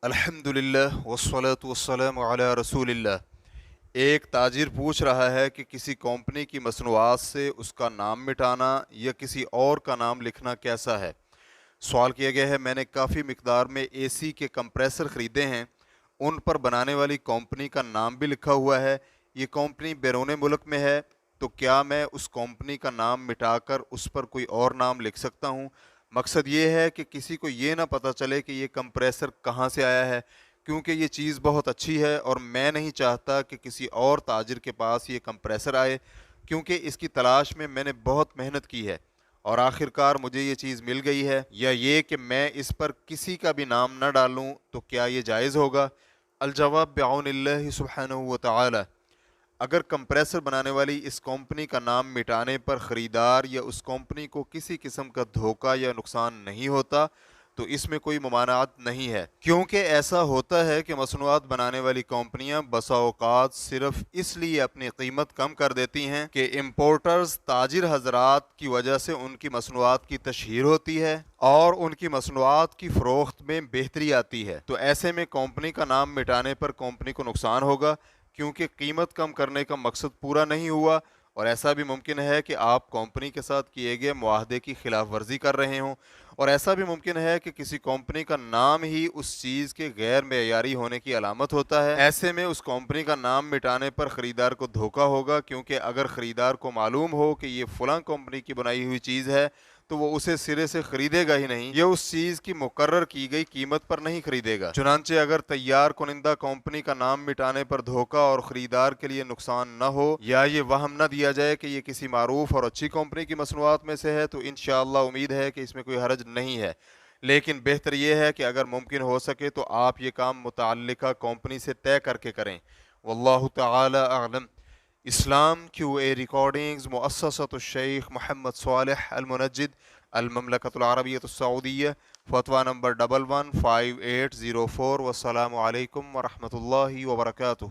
الحمدللہ والصلاة والسلام علی رسول اللہ۔ ایک تاجر پوچھ رہا ہے کہ کسی کمپنی کی مصنوعات سے اس کا نام مٹانا یا کسی اور کا نام لکھنا کیسا ہے؟ سوال کیا گیا ہے، میں نے کافی مقدار میں اے سی کے کمپریسر خریدے ہیں، ان پر بنانے والی کمپنی کا نام بھی لکھا ہوا ہے۔ یہ کمپنی بیرون ملک میں ہے، تو کیا میں اس کمپنی کا نام مٹا کر اس پر کوئی اور نام لکھ سکتا ہوں؟ مقصد یہ ہے کہ کسی کو یہ نہ پتہ چلے کہ یہ کمپریسر کہاں سے آیا ہے، کیونکہ یہ چیز بہت اچھی ہے اور میں نہیں چاہتا کہ کسی اور تاجر کے پاس یہ کمپریسر آئے، کیونکہ اس کی تلاش میں نے بہت محنت کی ہے اور آخر کار مجھے یہ چیز مل گئی ہے۔ یا یہ کہ میں اس پر کسی کا بھی نام نہ ڈالوں تو کیا یہ جائز ہوگا؟ الجواب بعون اللہ سبحانہ وتعالی، اگر کمپریسر بنانے والی اس کمپنی کا نام مٹانے پر خریدار یا اس کمپنی کو کسی قسم کا دھوکہ یا نقصان نہیں ہوتا تو اس میں کوئی ممانعت نہیں ہے، کیونکہ ایسا ہوتا ہے کہ مصنوعات بنانے والی کمپنیاں بسا اوقات صرف اس لیے اپنی قیمت کم کر دیتی ہیں کہ امپورٹرز تاجر حضرات کی وجہ سے ان کی مصنوعات کی تشہیر ہوتی ہے اور ان کی مصنوعات کی فروخت میں بہتری آتی ہے، تو ایسے میں کمپنی کا نام مٹانے پر کمپنی کو نقصان ہوگا، کیونکہ قیمت کم کرنے کا مقصد پورا نہیں ہوا، اور ایسا بھی ممکن ہے کہ آپ کمپنی کے ساتھ کیے گئے معاہدے کی خلاف ورزی کر رہے ہوں، اور ایسا بھی ممکن ہے کہ کسی کمپنی کا نام ہی اس چیز کے غیر معیاری ہونے کی علامت ہوتا ہے۔ ایسے میں اس کمپنی کا نام مٹانے پر خریدار کو دھوکہ ہوگا، کیونکہ اگر خریدار کو معلوم ہو کہ یہ فلاں کمپنی کی بنائی ہوئی چیز ہے تو وہ اسے سرے سے خریدے گا ہی نہیں، یہ اس چیز کی مقرر کی گئی قیمت پر نہیں خریدے گا۔ چنانچہ اگر تیار کنندہ کمپنی کا نام مٹانے پر دھوکہ اور خریدار کے لیے نقصان نہ ہو، یا یہ وہم نہ دیا جائے کہ یہ کسی معروف اور اچھی کمپنی کی مصنوعات میں سے ہے، تو انشاءاللہ امید ہے کہ اس میں کوئی حرج نہیں ہے، لیکن بہتر یہ ہے کہ اگر ممکن ہو سکے تو آپ یہ کام متعلقہ کمپنی سے طے کر کے کریں۔ واللہ تعالی اعلم۔ اسلام کیو اے ریکارڈنگز، مؤسسۃ الشیخ محمد صالح المنجد، المملکۃ العربیۃ السعودیہ، فتویٰ نمبر 115804۔ والسلام علیکم ورحمۃ اللہ وبرکاتہ۔